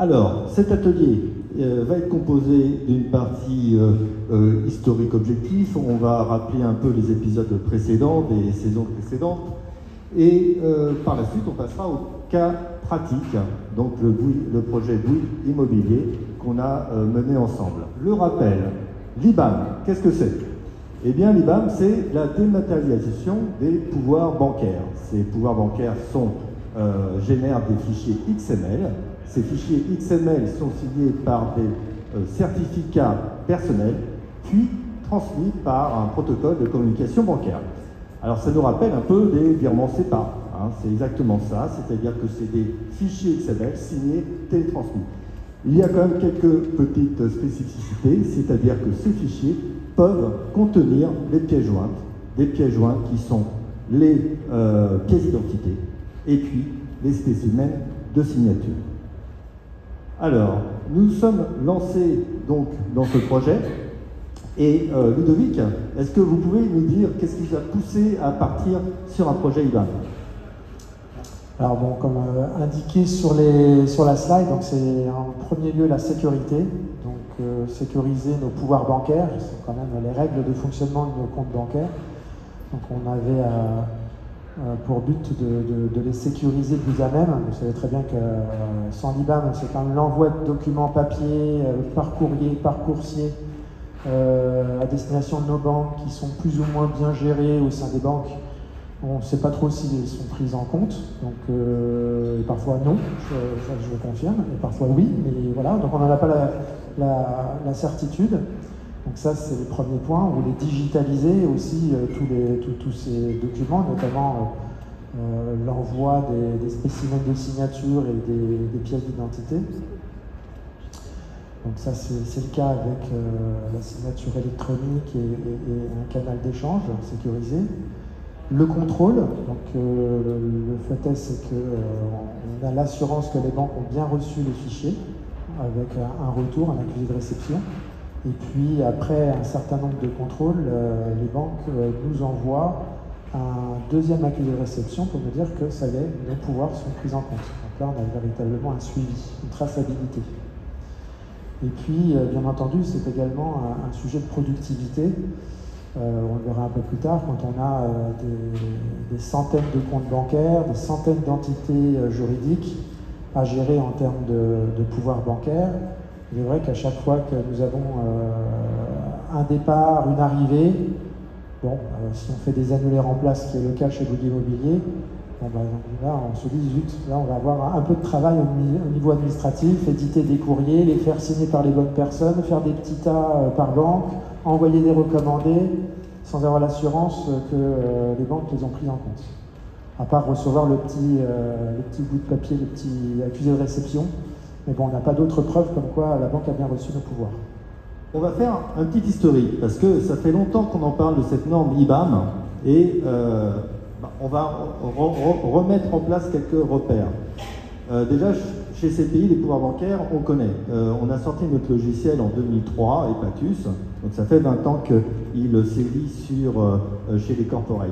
Alors, cet atelier va être composé d'une partie historique objectif. On va rappeler un peu les épisodes précédents, des saisons précédentes. Et par la suite, on passera au cas pratique, donc le projet Bouygues Immobilier qu'on a mené ensemble. Le rappel, l'IBAN, qu'est-ce que c'est? Eh bien, l'IBAN, c'est la dématérialisation des pouvoirs bancaires. Ces pouvoirs bancaires génèrent des fichiers XML. Ces fichiers XML sont signés par des certificats personnels, puis transmis par un protocole de communication bancaire. Alors, ça nous rappelle un peu des virements SEPA. Hein, c'est exactement ça, c'est-à-dire que c'est des fichiers XML signés, télétransmis. Il y a quand même quelques petites spécificités, c'est-à-dire que ces fichiers peuvent contenir les pièces jointes, des pièces jointes qui sont les pièces d'identité et puis les spécimens de signature. Alors, nous sommes lancés donc dans ce projet et Ludovic, est-ce que vous pouvez nous dire qu'est-ce qui vous a poussé à partir sur un projet IBAN? Alors bon, comme indiqué sur la slide, donc c'est en premier lieu la sécurité, donc sécuriser nos pouvoirs bancaires, qui sont quand même les règles de fonctionnement de nos comptes bancaires. Donc on avait pour but de les sécuriser plus à même. Vous savez très bien que sans l'IBAN, c'est quand même l'envoi de documents papier, par courrier, par coursier, à destination de nos banques qui sont plus ou moins bien gérées au sein des banques. On ne sait pas trop s'ils sont pris en compte, donc parfois non, je le confirme, et parfois oui, mais voilà, donc on n'en a pas la certitude. Donc ça, c'est le premier point. On voulait digitaliser aussi tous ces documents, notamment l'envoi des spécimens de signature et des pièces d'identité. Donc ça, c'est le cas avec la signature électronique et un canal d'échange sécurisé. Le contrôle, donc le fait est, c'est qu'on a l'assurance que les banques ont bien reçu les fichiers avec un retour, un accusé de réception. Et puis après un certain nombre de contrôles, les banques nous envoient un deuxième accusé de réception pour nous dire que ça y est, nos pouvoirs sont pris en compte. Donc là, on a véritablement un suivi, une traçabilité. Et puis, bien entendu, c'est également un sujet de productivité. On le verra un peu plus tard, quand on a des centaines de comptes bancaires, des centaines d'entités juridiques à gérer en termes de pouvoir bancaire. Il est vrai qu'à chaque fois que nous avons un départ, une arrivée, bon, si on fait des annulaires en place, ce qui est le cas chez Bouygues Immobilier, bon, bah, là on se dit zut, là on va avoir un peu de travail au niveau administratif, éditer des courriers, les faire signer par les bonnes personnes, faire des petits tas par banque, envoyer des recommandés, sans avoir l'assurance que les banques les ont pris en compte. À part recevoir le petit bout de papier, le petit accusé de réception. Mais bon, on n'a pas d'autres preuves comme quoi la banque a bien reçu nos pouvoirs. On va faire un petit historique, parce que ça fait longtemps qu'on en parle de cette norme IBAN, et on va remettre en place quelques repères. Déjà, chez CPI, les pouvoirs bancaires, on connaît. On a sorti notre logiciel en 2003, Epatus, donc ça fait 20 ans qu'il sévit chez les corporates.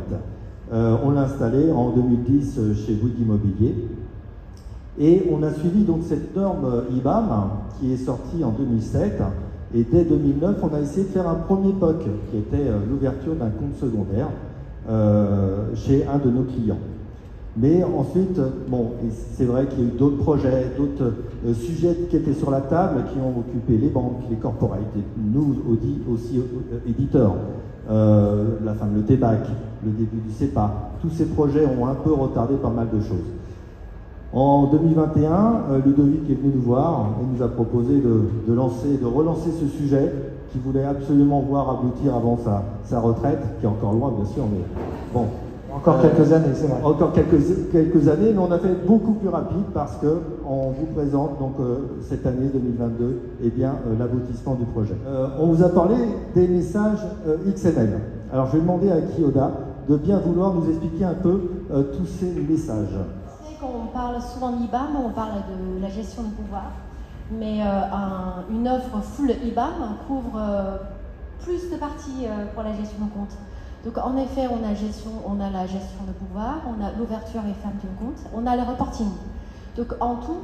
On l'a installé en 2010 chez Bouygues Immobilier. Et on a suivi donc cette norme IBAN qui est sortie en 2007. Et dès 2009, on a essayé de faire un premier POC, qui était l'ouverture d'un compte secondaire chez un de nos clients. Mais ensuite, bon, c'est vrai qu'il y a eu d'autres projets, d'autres sujets qui étaient sur la table, qui ont occupé les banques, les corporates, et nous aussi éditeurs. La fin de l'ETBAC, le début du CEPA, tous ces projets ont un peu retardé pas mal de choses. En 2021, Ludovic est venu nous voir et nous a proposé de relancer ce sujet qu'il voulait absolument voir aboutir avant sa retraite, qui est encore loin bien sûr, mais bon. Encore quelques années, c'est vrai. Encore quelques années, mais on a fait beaucoup plus rapide parce qu'on vous présente donc cette année 2022 l'aboutissement du projet. On vous a parlé des messages XML. Alors je vais demander à Kyoda de bien vouloir nous expliquer un peu tous ces messages. On parle souvent d'IBAN, on parle de la gestion de pouvoir, mais une offre full IBAN couvre plus de parties pour la gestion de compte. Donc en effet, on a la gestion de pouvoir, on a l'ouverture et fermeture de compte, on a le reporting. Donc en tout,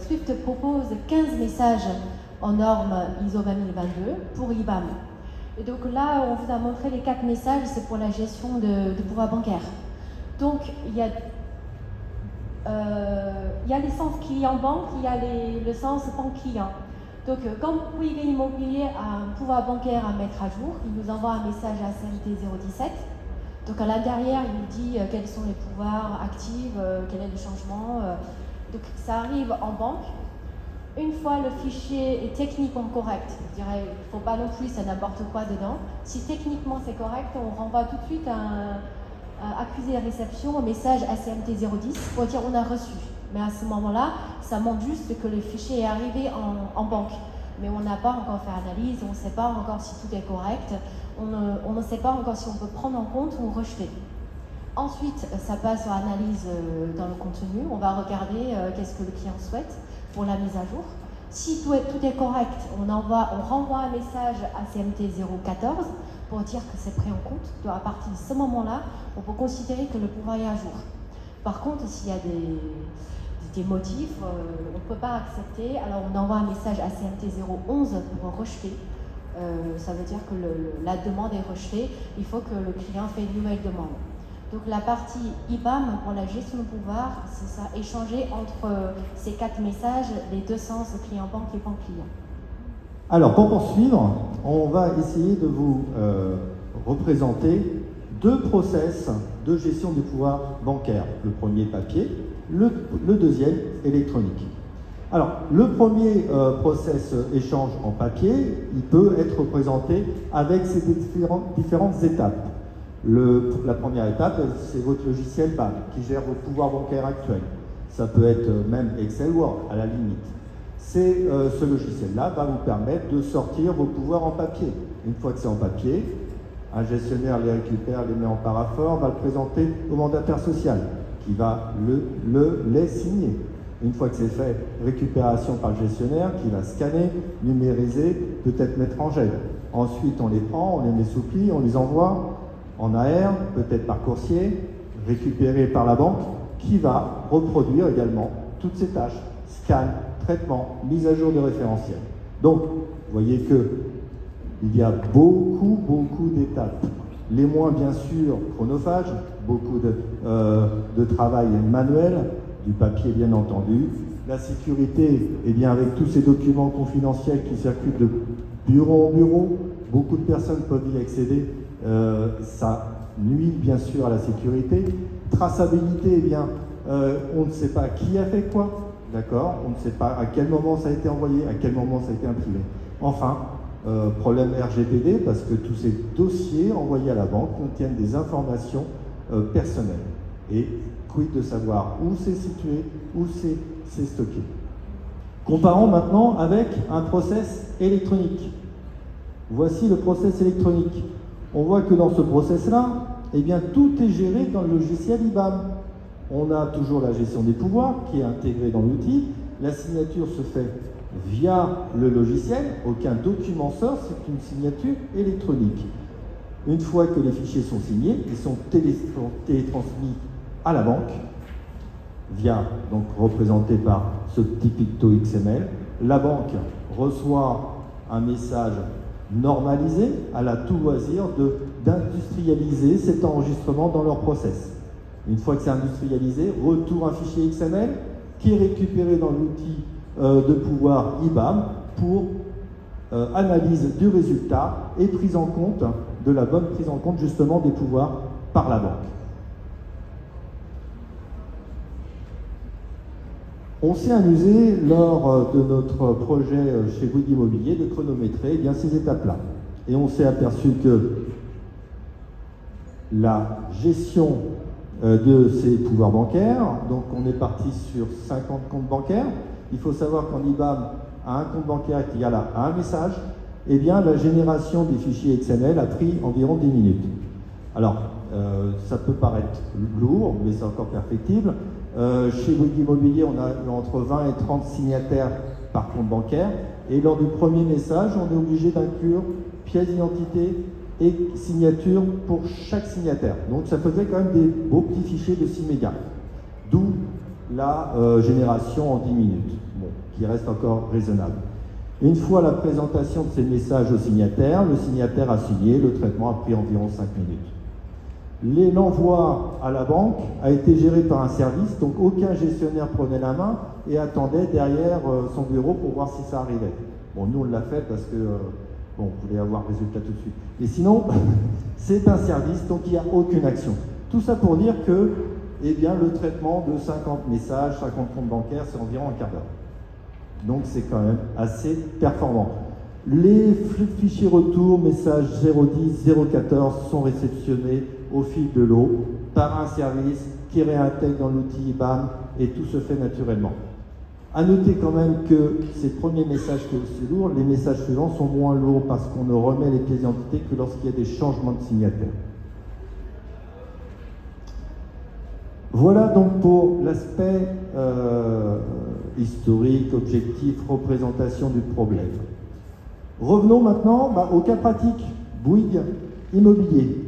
Swift propose 15 messages en norme ISO 20022 pour IBAM. Et donc là, on vous a montré les 4 messages, c'est pour la gestion de pouvoir bancaire. Donc il y a le sens client-banque, il y a le sens banque-client. Donc quand Bouygues Immobilier a un pouvoir bancaire à mettre à jour, il nous envoie un message à CMT 017. Donc à l'intérieur, il nous dit quels sont les pouvoirs actifs, quel est le changement. Donc ça arrive en banque. Une fois le fichier est techniquement correct, je dirais, il ne faut pas non plus c'est n'importe quoi dedans. Si techniquement c'est correct, on renvoie tout de suite un accusé à réception, un message à CMT 010 pour dire on a reçu. Mais à ce moment-là, ça montre juste que le fichier est arrivé en banque. Mais on n'a pas encore fait analyse, on ne sait pas encore si tout est correct, on ne sait pas encore si on peut prendre en compte ou rejeter. Ensuite, ça passe à analyse dans le contenu, on va regarder qu'est-ce que le client souhaite pour la mise à jour. Si tout est correct, on renvoie un message à CMT 014 pour dire que c'est pris en compte. Donc à partir de ce moment-là, on peut considérer que le pouvoir est à jour. Par contre, s'il y a des motifs, on ne peut pas accepter, alors on envoie un message à CMT 011 pour rejeter. Ça veut dire que la demande est rejetée, il faut que le client fait une nouvelle demande. Donc la partie IBAM pour la gestion de pouvoir, c'est ça, échanger entre ces 4 messages, les deux sens client-banque et banque-client. Alors pour poursuivre, on va essayer de vous représenter 2 process de gestion du pouvoir bancaire. Le premier papier, le deuxième électronique. Alors le premier process échange en papier, il peut être représenté avec ces différentes étapes. La première étape, c'est votre logiciel BAM qui gère vos pouvoirs bancaires actuels. Ça peut être même Excel Word à la limite. Ce logiciel-là va vous permettre de sortir vos pouvoirs en papier. Une fois que c'est en papier, un gestionnaire les récupère, les met en paraphore, va le présenter au mandataire social qui va les signer. Une fois que c'est fait, récupération par le gestionnaire qui va scanner, numériser, peut-être mettre en gel. Ensuite, on les prend, on les met sous pli, on les envoie en AR, peut-être par coursier, récupéré par la banque, qui va reproduire également toutes ces tâches, scan, traitement, mise à jour de référentiel. Donc, vous voyez qu'il y a beaucoup d'étapes. Les moins, bien sûr, chronophages, beaucoup de travail manuel, du papier, bien entendu. La sécurité, eh bien, avec tous ces documents confidentiels qui circulent de bureau en bureau, beaucoup de personnes peuvent y accéder. Ça nuit bien sûr à la sécurité. Traçabilité, eh bien, on ne sait pas qui a fait quoi, d'accord? On ne sait pas à quel moment ça a été envoyé, à quel moment ça a été imprimé. Enfin, problème RGPD, parce que tous ces dossiers envoyés à la banque contiennent des informations personnelles. Et quid de savoir où c'est situé, où c'est stocké. Comparons maintenant avec un process électronique. Voici le process électronique. On voit que dans ce process-là, eh bien, tout est géré dans le logiciel IBAM. On a toujours la gestion des pouvoirs qui est intégrée dans l'outil. La signature se fait via le logiciel. Aucun document sort, c'est une signature électronique. Une fois que les fichiers sont signés, ils sont télétransmis à la banque, donc représenté par ce petit picto XML. La banque reçoit un message normalisé, elle a tout loisir d'industrialiser cet enregistrement dans leur process. Une fois que c'est industrialisé, retour un fichier XML qui est récupéré dans l'outil de pouvoir IBAM pour analyse du résultat et prise en compte de la bonne prise en compte justement des pouvoirs par la banque. On s'est amusé lors de notre projet chez Bouygues Immobilier de chronométrer eh bien, ces étapes-là. Et on s'est aperçu que la gestion de ces pouvoirs bancaires, donc on est parti sur 50 comptes bancaires. Il faut savoir qu'en IBAM, à un compte bancaire qui a un message, eh bien, la génération des fichiers XML a pris environ 10 minutes. Alors, ça peut paraître lourd, mais c'est encore perfectible. Chez Bouygues Immobilier, on a entre 20 et 30 signataires par compte bancaire. Et lors du premier message, on est obligé d'inclure pièce d'identité et signature pour chaque signataire. Donc ça faisait quand même des beaux petits fichiers de 6 mégas. D'où la génération en 10 minutes, bon, qui reste encore raisonnable. Une fois la présentation de ces messages au signataire, le signataire a signé, le traitement a pris environ 5 minutes. L'envoi à la banque a été géré par un service, donc aucun gestionnaire prenait la main et attendait derrière son bureau pour voir si ça arrivait. Bon, nous on l'a fait parce que bon, on voulait avoir le résultat tout de suite. Et sinon, c'est un service, donc il n'y a aucune action. Tout ça pour dire que eh bien, le traitement de 50 messages, 50 comptes bancaires, c'est environ un quart d'heure. Donc c'est quand même assez performant. Les fichiers retour, messages 010, 014 sont réceptionnés au fil de l'eau par un service qui réintègre dans l'outil IBAM et tout se fait naturellement. À noter quand même que ces premiers messages qui sont aussi lourds, les messages suivants sont moins lourds parce qu'on ne remet les pièces d'identité que lorsqu'il y a des changements de signataire. Voilà donc pour l'aspect historique, objectif, représentation du problème. Revenons maintenant au cas pratique, Bouygues Immobilier.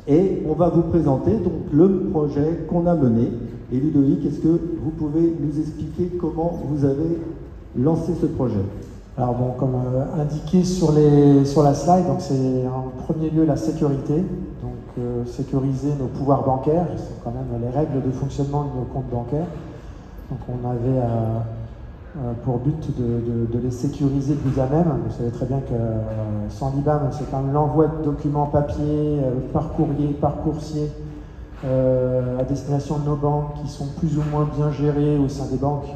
Et on va vous présenter donc le projet qu'on a mené. Et Ludovic, est-ce que vous pouvez nous expliquer comment vous avez lancé ce projet? Alors bon, comme indiqué sur la slide, donc c'est en premier lieu la sécurité. Donc sécuriser nos pouvoirs bancaires, c'est quand même les règles de fonctionnement de nos comptes bancaires. Donc on avait pour but de les sécuriser plus à même. Vous savez très bien que sans l'IBAM, c'est quand même l'envoi de documents papier, par courrier, par coursier, à destination de nos banques qui sont plus ou moins bien gérées au sein des banques.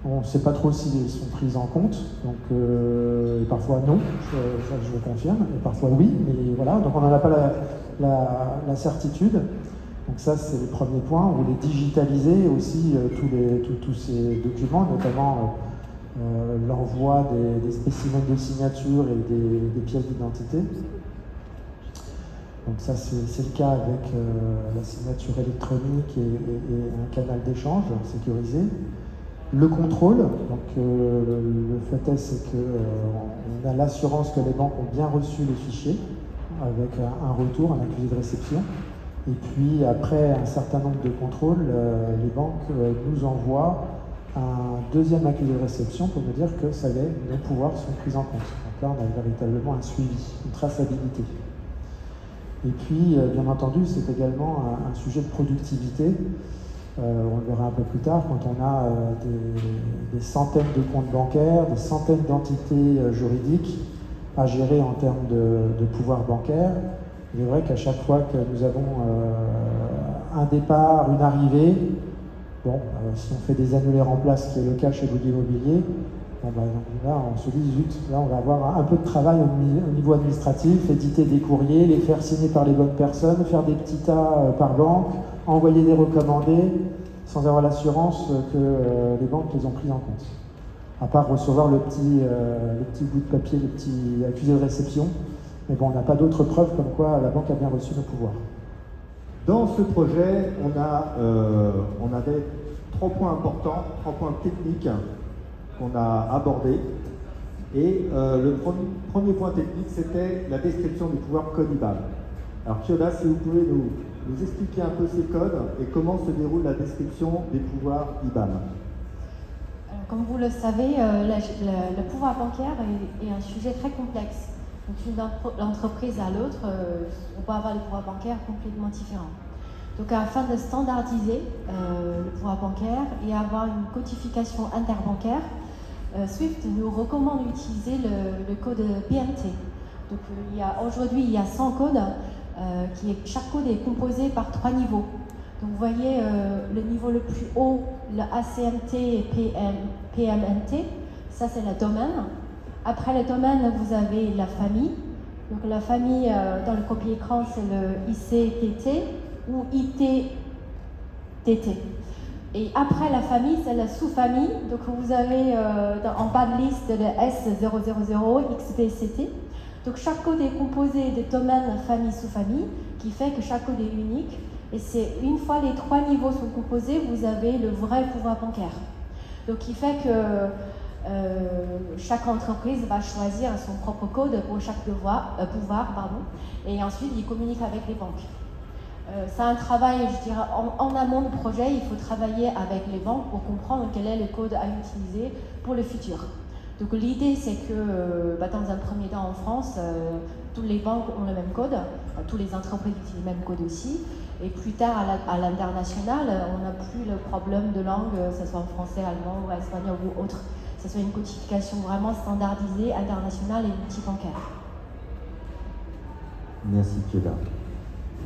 On ne sait pas trop s'ils sont pris en compte, donc et parfois non, ça je le confirme, et parfois oui, mais voilà, donc on n'en a pas la certitude. Donc ça, c'est le premier point. On voulait digitaliser aussi tous ces documents, notamment l'envoi des spécimens de signature et des pièces d'identité. Donc ça, c'est le cas avec la signature électronique et un canal d'échange sécurisé. Le contrôle, donc le fait est, c'est qu'on a l'assurance que les banques ont bien reçu les fichiers avec un retour, un accusé de réception. Et puis, après un certain nombre de contrôles, les banques nous envoient un deuxième accusé de réception pour nous dire que ça y est, nos pouvoirs sont pris en compte. Donc là, on a véritablement un suivi, une traçabilité. Et puis, bien entendu, c'est également un sujet de productivité. On le verra un peu plus tard, quand on a des centaines de comptes bancaires, des centaines d'entités juridiques à gérer en termes de pouvoir bancaire. Il est vrai qu'à chaque fois que nous avons un départ, une arrivée, bon, si on fait des annulaires en place, ce qui est le cas chez Bouygues Immobilier, bon, là on se dit zut, là on va avoir un peu de travail au niveau administratif, éditer des courriers, les faire signer par les bonnes personnes, faire des petits tas par banque, envoyer des recommandés, sans avoir l'assurance que les banques les ont pris en compte. À part recevoir le petit bout de papier, le petit accusé de réception. Mais bon, on n'a pas d'autres preuves comme quoi la banque a bien reçu nos pouvoirs. Dans ce projet, on avait 3 points importants, 3 points techniques qu'on a abordés. Et le premier point technique, c'était la description du pouvoir code IBAM. Alors Kyoda, si vous pouvez nous expliquer un peu ces codes et comment se déroule la description des pouvoirs IBAM. Comme vous le savez, le pouvoir bancaire est un sujet très complexe. Donc d'une entreprise à l'autre, on peut avoir des pouvoirs bancaires complètement différents. Donc afin de standardiser le pouvoir bancaire et avoir une codification interbancaire, Swift nous recommande d'utiliser le code PMT. Donc aujourd'hui il y a 100 codes, chaque code est composé par 3 niveaux. Donc vous voyez le niveau le plus haut, le ACMT et PMNT, ça c'est le domaine. Après le domaine, vous avez la famille. Donc la famille, dans le copier-écran, c'est le ICTT ou ITTT. Et après la famille, c'est la sous-famille. Donc vous avez en bas de liste le S000, XBCT. Donc chaque code est composé de domaines famille, sous-famille, qui fait que chaque code est unique. Et c'est une fois les 3 niveaux sont composés, vous avez le vrai pouvoir bancaire. Donc qui fait que chaque entreprise va choisir son propre code pour chaque pouvoir, et ensuite il communique avec les banques. C'est un travail, je dirais, en amont du projet. Il faut travailler avec les banques pour comprendre quel est le code à utiliser pour le futur. Donc l'idée, c'est que dans un premier temps en France, toutes les banques ont le même code, toutes les entreprises utilisent le même code aussi. Et plus tard, à l'international, on n'a plus le problème de langue, que ce soit en français, allemand ou espagnol ou autre. Que ce soit une codification vraiment standardisée, internationale et multibancaire. Merci Pieda.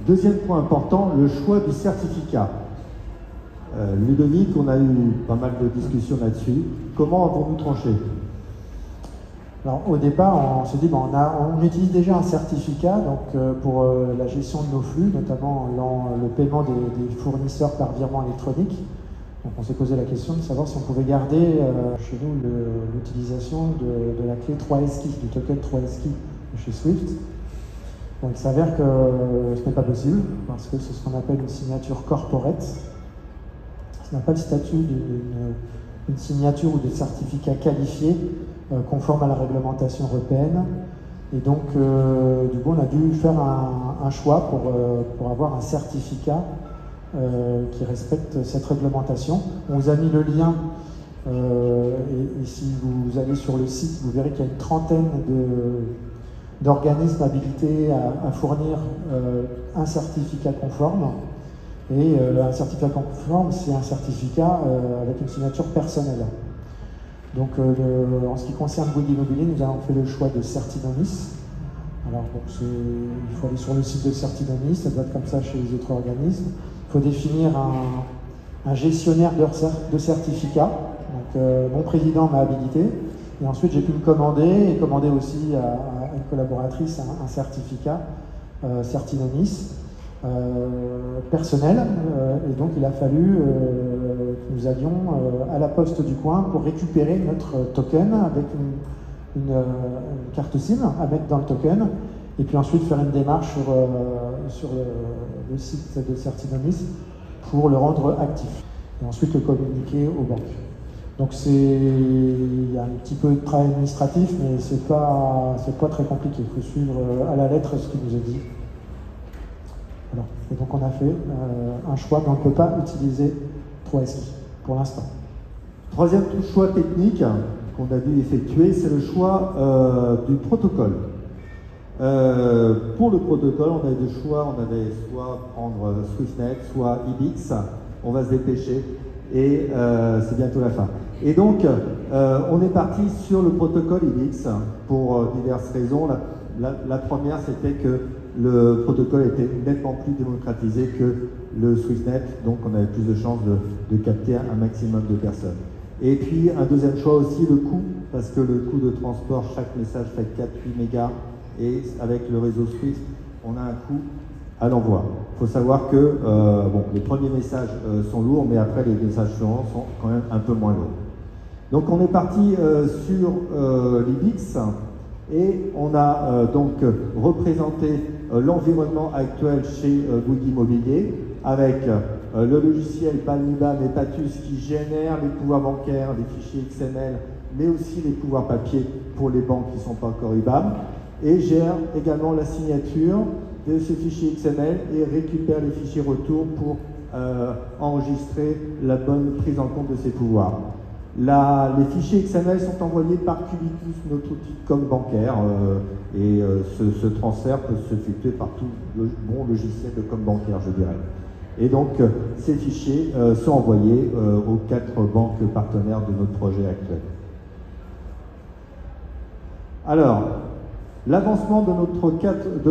Deuxième point important, le choix du certificat. Ludovic, on a eu pas mal de discussions là-dessus. Comment avons-nous tranché? Alors, au départ, on s'est dit, on utilise déjà un certificat pour la gestion de nos flux, notamment le paiement des fournisseurs par virement électronique. Donc on s'est posé la question de savoir si on pouvait garder chez nous l'utilisation de la clé 3SKey, du token 3SKey de chez Swift. Donc il s'avère que ce n'est pas possible, parce que c'est ce qu'on appelle une signature corporate. Ça n'a pas le statut d'une signature ou de certificat qualifié conforme à la réglementation européenne. Et donc, du coup, on a dû faire un choix pour avoir un certificat qui respecte cette réglementation. On vous a mis le lien, et si vous allez sur le site, vous verrez qu'il y a une trentaine d'organismes habilités à fournir un certificat conforme. Et un certificat conforme, c'est un certificat avec une signature personnelle. Donc, en ce qui concerne Bouygues Immobilier, nous avons fait le choix de Certinomis. Alors, il faut aller sur le site de Certinomis, ça doit être comme ça chez les autres organismes. Il faut définir un gestionnaire de certificats. Donc, mon président m'a habilité. Et ensuite, j'ai pu le commander et commander aussi à une collaboratrice un certificat Certinomis personnel. Et donc, il a fallu que nous allions à la poste du coin pour récupérer notre token avec une carte SIM à mettre dans le token. Et puis ensuite, faire une démarche sur le site de Certinomis pour le rendre actif. Et ensuite, le communiquer aux banques. Donc il y a un petit peu de travail administratif, mais c'est pas très compliqué. Il faut suivre à la lettre ce qui nous est dit. Voilà. Et donc on a fait un choix, mais on ne peut pas utiliser 3SKey pour l'instant. Troisième choix technique qu'on a dû effectuer, c'est le choix du protocole. Pour le protocole, on avait deux choix. On avait soit prendre SwiftNet, soit IBIX. On va se dépêcher et c'est bientôt la fin. Et donc, on est parti sur le protocole IBIX pour diverses raisons. La première, c'était que le protocole était nettement plus démocratisé que le SwiftNet, donc on avait plus de chances de capter un maximum de personnes. Et puis, un deuxième choix aussi, le coût, parce que le coût de transport, chaque message fait 4-8 mégas, et avec le réseau Swift, on a un coût à l'envoi. Il faut savoir que les premiers messages sont lourds, mais après les messages suivants sont quand même un peu moins lourds. Donc on est parti sur l'IBIX et on a donc représenté l'environnement actuel chez Bouygues Immobilier avec le logiciel PAN-IBAN et PATUS qui génère les pouvoirs bancaires, les fichiers XML, mais aussi les pouvoirs papier pour les banques qui ne sont pas encore IBAN, et gère également la signature de ces fichiers XML et récupère les fichiers retour pour enregistrer la bonne prise en compte de ces pouvoirs. Les fichiers XML sont envoyés par Cubitus, notre outil de com bancaire, et ce transfert peut s'effectuer par tout le bon logiciel de com bancaire, je dirais. Et donc, ces fichiers sont envoyés aux 4 banques partenaires de notre projet actuel. Alors, l'avancement de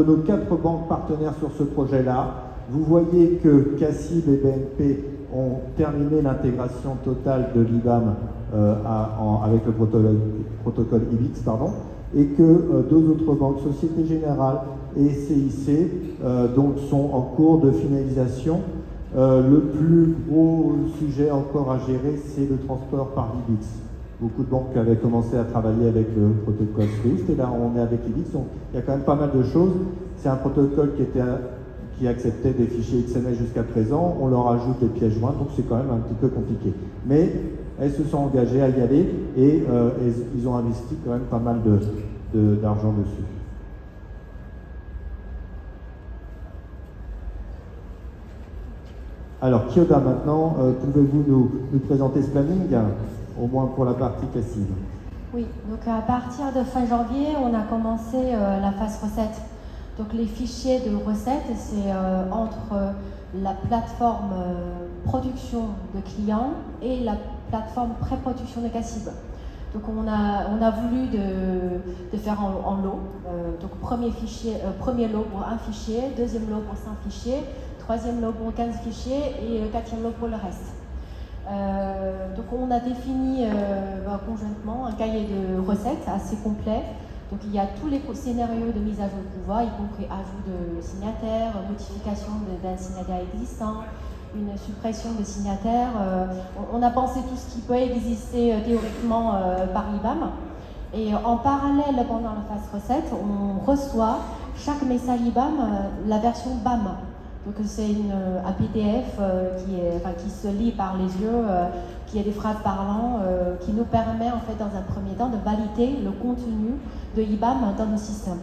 nos 4 banques partenaires sur ce projet-là, vous voyez que CACIB et BNP ont terminé l'intégration totale de l'IBAN avec le protocole IBIX, et que 2 autres banques, Société Générale et CIC, donc sont en cours de finalisation. Le plus gros sujet encore à gérer, c'est le transport par IBIX. Beaucoup de banques avaient commencé à travailler avec le protocole Swift, et là on est avec IBIX, donc il y a quand même pas mal de choses. C'est un protocole qui acceptait des fichiers XML jusqu'à présent, on leur ajoute des pièces jointes, donc c'est quand même un petit peu compliqué. Mais elles se sont engagées à y aller et ils ont investi quand même pas mal d'argent dessus. Alors, Kyoda, maintenant, pouvez-vous nous présenter ce planning, au moins pour la partie cassive? Oui, donc à partir de fin janvier, on a commencé la phase recette. Donc les fichiers de recettes, c'est entre la plateforme production de clients et la plateforme pré-production de Cassib. Donc on a voulu de faire en lot. Donc premier lot pour un fichier, deuxième lot pour 5 fichiers, troisième lot pour 15 fichiers et quatrième lot pour le reste. Donc on a défini conjointement un cahier de recettes assez complet. Donc il y a tous les scénarios de mise à jour de pouvoir, y compris ajout de signataires, modification d'un signataire existant, une suppression de signataires. On a pensé tout ce qui peut exister théoriquement par l'IBAM. Et en parallèle, pendant la phase recette, on reçoit chaque message IBAM, la version BAM. Donc c'est un PDF qui se lit par les yeux, qui a des phrases parlantes, qui nous permet en fait dans un premier temps de valider le contenu de IBAM dans nos systèmes.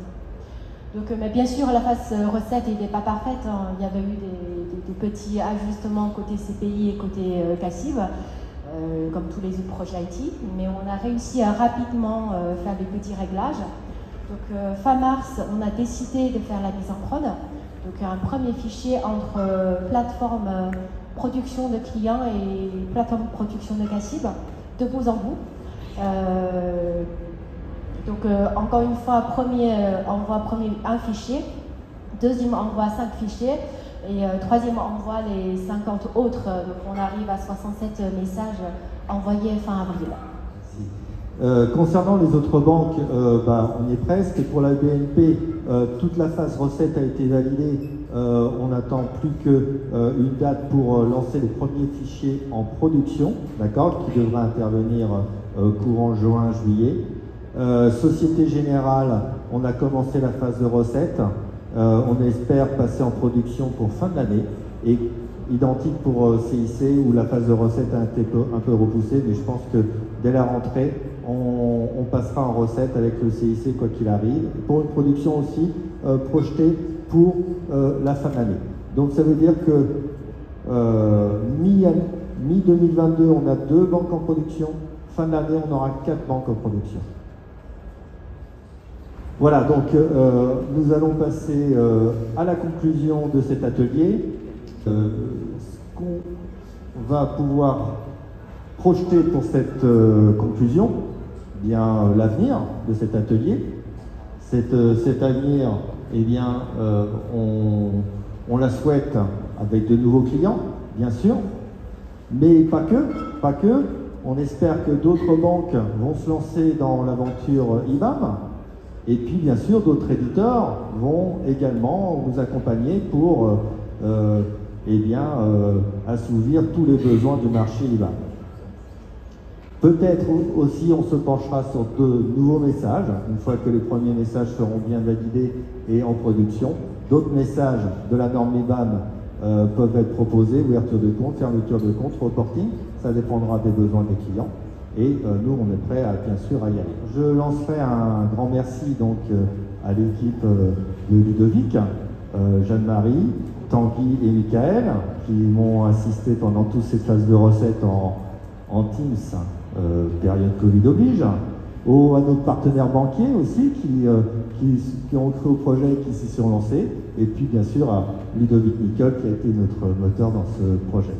Donc, mais bien sûr, la phase recette n'était pas parfaite. Hein. Il y avait eu des petits ajustements côté CPI et côté Cassib, comme tous les autres projets IT, mais on a réussi à rapidement faire des petits réglages. Donc fin mars, on a décidé de faire la mise en prod. Donc un premier fichier entre plateforme production de clients et plateforme production de Cassib, de bout en bout. Donc encore une fois, premier envoie un fichier, deuxième envoie 5 fichiers et troisième envoie les 50 autres. Donc on arrive à 67 messages envoyés fin avril. Concernant les autres banques, on y est presque. Et pour la BNP, toute la phase recette a été validée. On n'attend plus qu'une date pour lancer les premiers fichiers en production, d'accord, qui devrait intervenir courant juin-juillet. Société Générale, on a commencé la phase de recette. On espère passer en production pour fin de l'année. Et identique pour CIC, où la phase de recette a été un peu repoussée, mais je pense que dès la rentrée, on passera en recette avec le CIC quoi qu'il arrive, pour une production aussi projetée pour la fin de l'année. Donc ça veut dire que mi-2022, on a 2 banques en production, fin de l'année, on aura 4 banques en production. Voilà, donc nous allons passer à la conclusion de cet atelier. Ce qu'on va pouvoir projeter pour cette conclusion, bien l'avenir de cet atelier. Cet avenir, eh bien, on la souhaite avec de nouveaux clients, bien sûr, mais pas que. On espère que d'autres banques vont se lancer dans l'aventure IBAM, et puis bien sûr d'autres éditeurs vont également vous accompagner pour assouvir tous les besoins du marché IBAM. Peut-être aussi on se penchera sur de nouveaux messages, une fois que les premiers messages seront bien validés et en production. D'autres messages de la norme IBAM peuvent être proposés, ouverture de compte, fermeture de compte, reporting, ça dépendra des besoins des clients. Et nous, on est prêts bien sûr à y aller. Je lancerai un grand merci donc à l'équipe de Ludovic, Jeanne-Marie, Tanguy et Michael, qui m'ont assisté pendant toutes ces phases de recettes en Teams, période Covid oblige. À nos partenaires banquiers aussi qui ont cru au projet et qui s'y sont lancés. Et puis bien sûr à Ludovic Nicole qui a été notre moteur dans ce projet.